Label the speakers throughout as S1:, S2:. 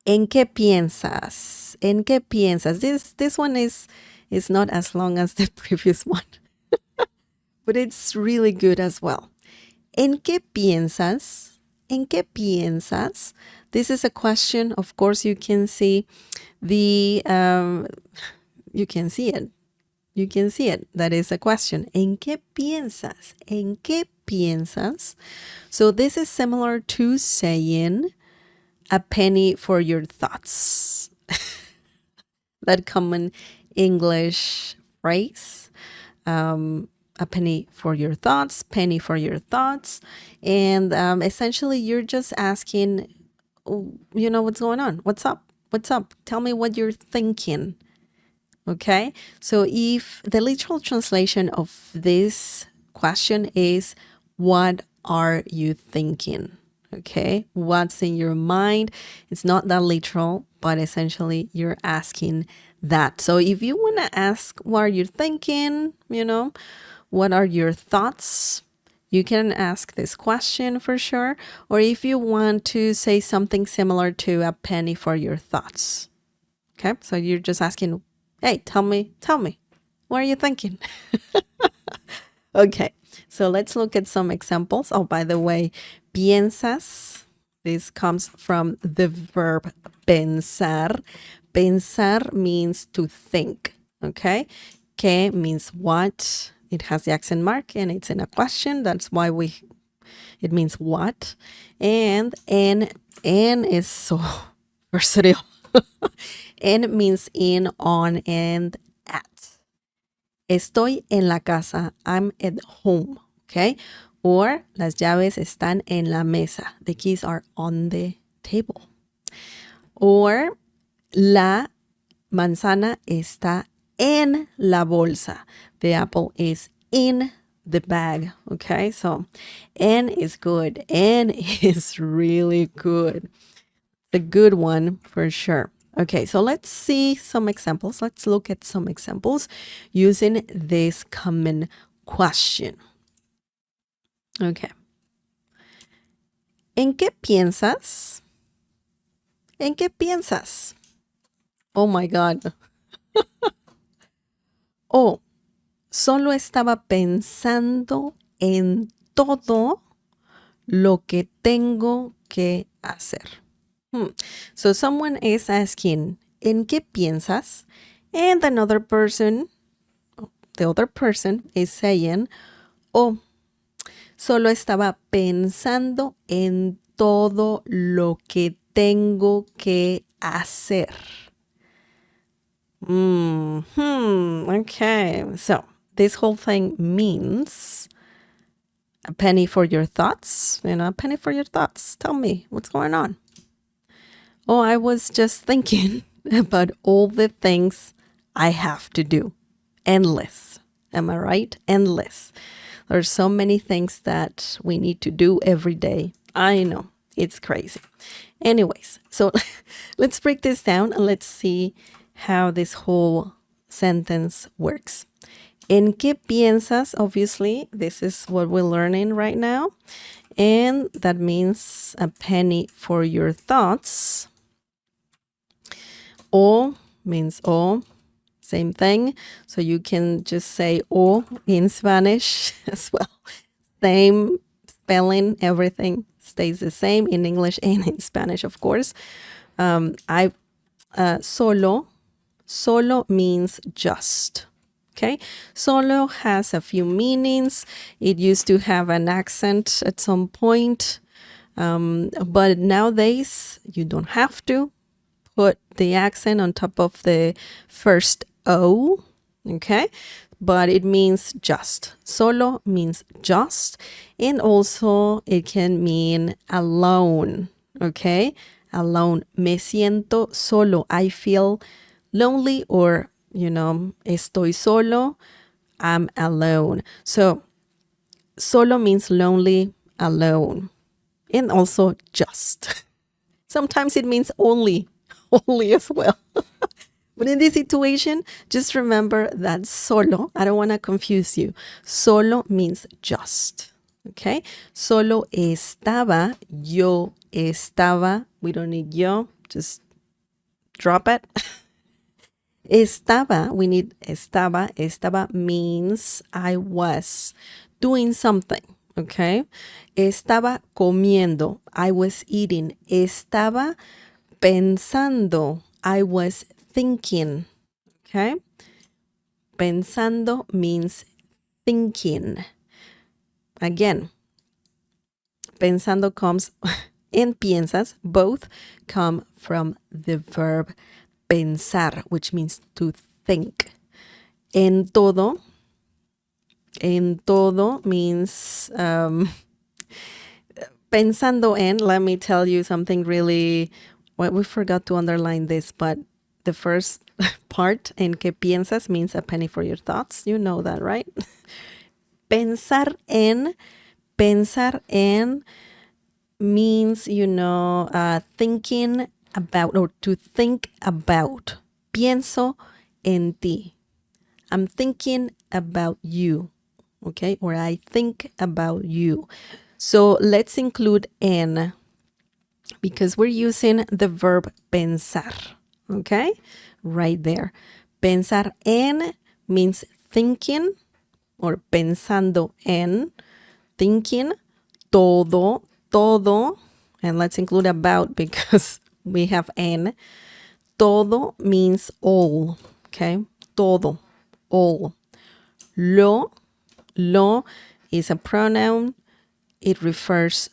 S1: ¿En qué piensas? ¿En qué piensas? This one is not as long as the previous one, but it's really good as well. ¿En qué piensas? ¿En qué piensas? This is a question. Of course, you can see the you can see it. You can see it. That is a question. ¿En qué piensas? ¿En qué piensas? So this is similar to saying a penny for your thoughts. That common English phrase. A penny for your thoughts, penny for your thoughts. And essentially, you're just asking, what's going on? What's up? What's up? Tell me what you're thinking. Okay. So if the literal translation of this question is, what are you thinking? Okay. What's in your mind? It's not that literal, but essentially you're asking that. So if you want to ask, what are you thinking? What are your thoughts? You can ask this question for sure. Or if you want to say something similar to a penny for your thoughts. Okay. So you're just asking, hey, tell me, what are you thinking? Okay. So let's look at some examples. Oh, by the way, piensas. This comes from the verb pensar. Pensar means to think. Okay. Que means what. It has the accent mark and it's in a question. That's why it means what. And en is so versatile. En means in, on, and at. Estoy en la casa. I'm at home. Okay. Or las llaves están en la mesa. The keys are on the table. Or la manzana está en la bolsa. The apple is in the bag. Okay. So en is good. En is really good. The good one for sure. Okay, so let's see some examples. Let's look at some examples using this common question. Okay. ¿En qué piensas? ¿En qué piensas? Oh my God. Oh, solo estaba pensando en todo lo que tengo que hacer. So someone is asking, ¿en qué piensas? And the other person is saying, oh, solo estaba pensando en todo lo que tengo que hacer. Okay, so this whole thing means a penny for your thoughts. A penny for your thoughts. Tell me what's going on. Oh, I was just thinking about all the things I have to do. Endless. Am I right? Endless. There's so many things that we need to do every day. I know. It's crazy. Anyways, so let's break this down and let's see how this whole sentence works. ¿En qué piensas? Obviously, this is what we're learning right now. And that means a penny for your thoughts. O means o, same thing. So you can just say o in Spanish as well. Same spelling, everything stays the same in English and in Spanish, of course. Solo means just. Okay, solo has a few meanings. It used to have an accent at some point, but nowadays you don't have to put the accent on top of the first O, okay? But it means just. Solo means just. And also it can mean alone, okay? Alone. Me siento solo. I feel lonely, or, estoy solo. I'm alone. So solo means lonely, alone, and also just. Sometimes it means only as well. But in this situation, just remember that solo, I don't want to confuse you. Solo means just. Okay? Solo estaba, yo estaba. We don't need yo, just drop it. Estaba, we need estaba. Estaba means I was doing something, okay? Estaba comiendo, I was eating. Estaba pensando, I was thinking, okay? Pensando means thinking. Again, pensando comes and piensas, both come from the verb pensar, which means to think. En todo means pensando en. Let me tell you something really, well, we forgot to underline this, but the first part, en que piensas, means a penny for your thoughts. You know that, right? Pensar en means, thinking about or to think about. Pienso en ti. I'm thinking about you, okay? Or I think about you. So let's include en because we're using the verb pensar, okay? Right there. Pensar en means thinking or pensando en, thinking, todo, and let's include about because we have en. Todo means all, okay? Todo, all. Lo is a pronoun. It refers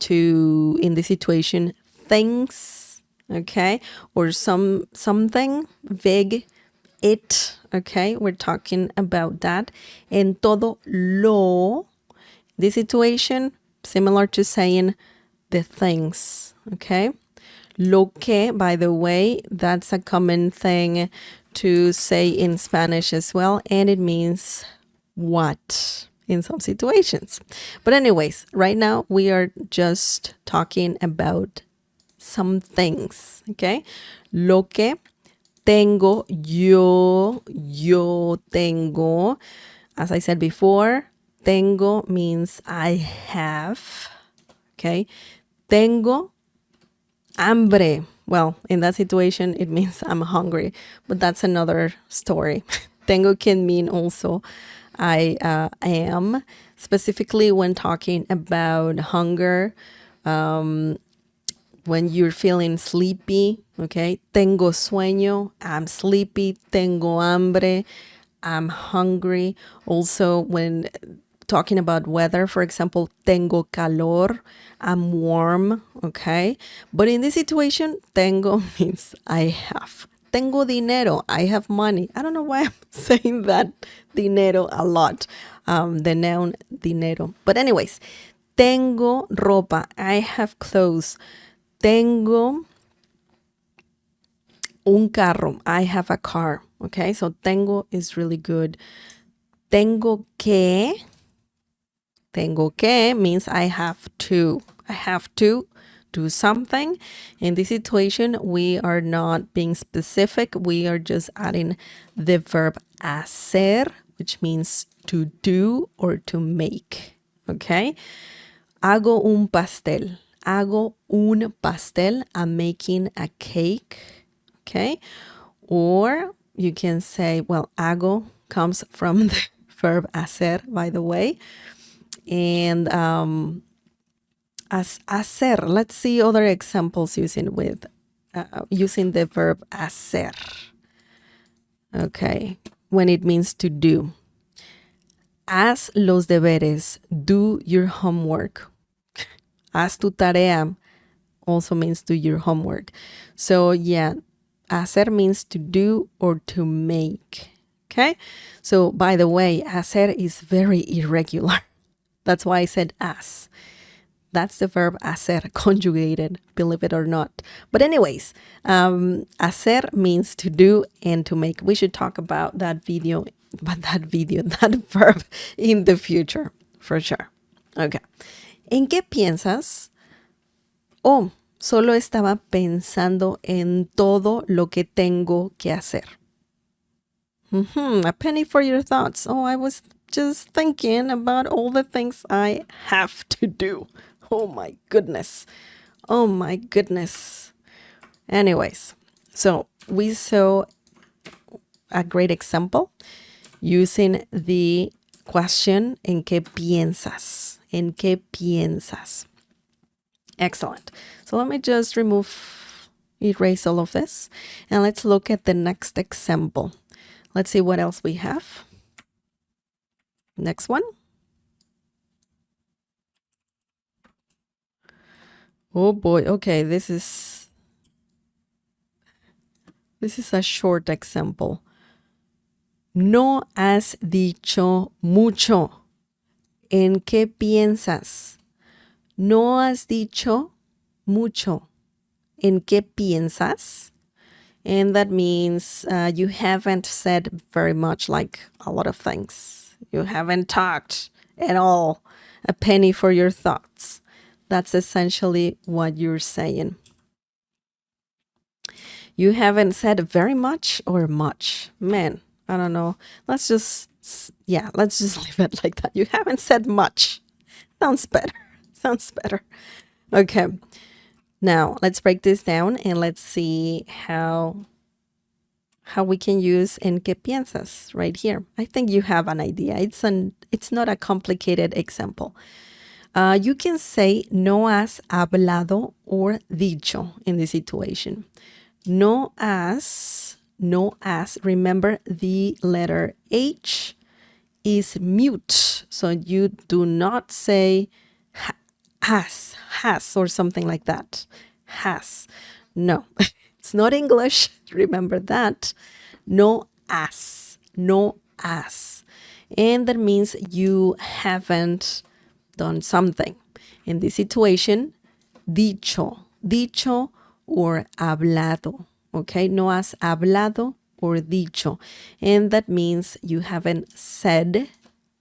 S1: to, in this situation, things, okay? Or something vague, it, okay? We're talking about that. En todo lo, this situation, similar to saying the things, okay? Lo que, by the way, that's a common thing to say in Spanish as well, and it means what in some situations. But anyways, right now we are just talking about some things, okay? Lo que tengo, yo tengo. As I said before, tengo means I have, okay? Tengo hambre. Well, in that situation, it means I'm hungry, but that's another story. Tengo can mean also I am, specifically when talking about hunger, when you're feeling sleepy, okay? Tengo sueño, I'm sleepy. Tengo hambre, I'm hungry. Also, when talking about weather, for example, tengo calor, I'm warm, okay? But in this situation, tengo means I have. Tengo dinero, I have money. I don't know why I'm saying that dinero a lot, the noun dinero. But anyways, tengo ropa, I have clothes. Tengo un carro, I have a car, okay? So tengo is really good. Tengo que means I have to. I have to do something. In this situation, we are not being specific. We are just adding the verb hacer, which means to do or to make. Okay? Hago un pastel. Hago un pastel. I'm making a cake. Okay? Or you can say, well, hago comes from the verb hacer, by the way. And as hacer, let's see other examples using the verb hacer. Okay, when it means to do. Haz los deberes, do your homework. Haz tu tarea also means do your homework. So yeah, hacer means to do or to make. Okay, so by the way, hacer is very irregular. That's why I said as. That's the verb hacer conjugated, believe it or not. But anyways, hacer means to do and to make. We should talk about that verb in the future, for sure. Okay. ¿En qué piensas? Oh, solo estaba pensando en todo lo que tengo que hacer. A penny for your thoughts. Oh, I was just thinking about all the things I have to do. Oh my goodness. Oh my goodness. Anyways, So we saw a great example using the question ¿en qué piensas? ¿En qué piensas? Excellent. So let me just erase all of this, and let's look at the next example. Let's see what else we have. Next one. Oh boy. Okay, this is a short example. No has dicho mucho. ¿En qué piensas? No has dicho mucho. ¿En qué piensas? And that means you haven't said very much, like a lot of things. You haven't talked at all. A penny for your thoughts. That's essentially what you're saying. You haven't said very much or much. Man, I don't know. Let's just leave it like that. You haven't said much. Sounds better. Sounds better. Okay. Now, let's break this down and let's see how we can use en qué piensas right here. I think you have an idea. It's not a complicated example. You can say no has hablado or dicho in this situation. No has, remember the letter H is mute. So you do not say has, or something like that. Has. No, it's not English. Remember that. No has. And that means you haven't done something. In this situation, dicho or hablado. Okay, no has hablado or dicho. And that means you haven't said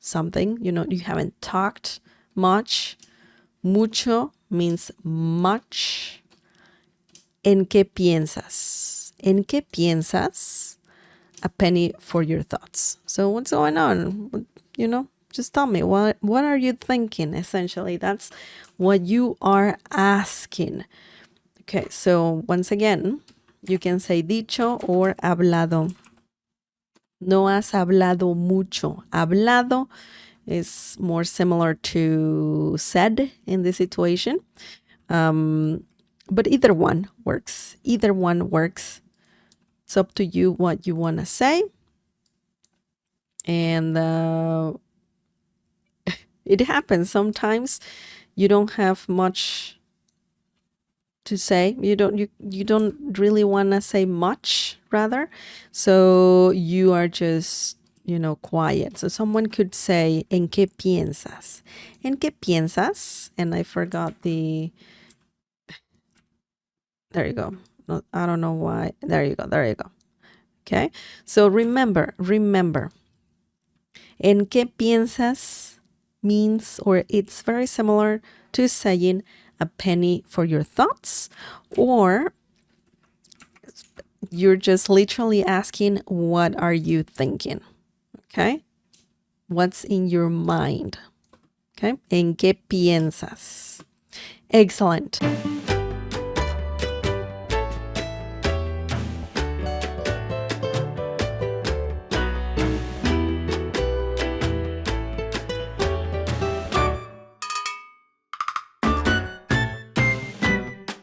S1: something, you haven't talked much. Mucho means much. ¿En qué piensas? ¿En qué piensas? A penny for your thoughts. So what's going on? Just tell me, what are you thinking? Essentially, that's what you are asking. Okay, so once again, you can say dicho or hablado. No has hablado mucho. Hablado is more similar to said in this situation. But either one works. Either one works. It's up to you what you want to say. And it happens sometimes you don't have much to say. You don't really want to say much, rather. So you are just quiet. So someone could say ¿en qué piensas? ¿En qué piensas? And I forgot the there you go. No, I don't know why. There you go. Okay? So remember, ¿en qué piensas? Means, or it's very similar to saying a penny for your thoughts, or you're just literally asking, what are you thinking? Okay? What's in your mind? Okay? ¿En qué piensas? Excellent.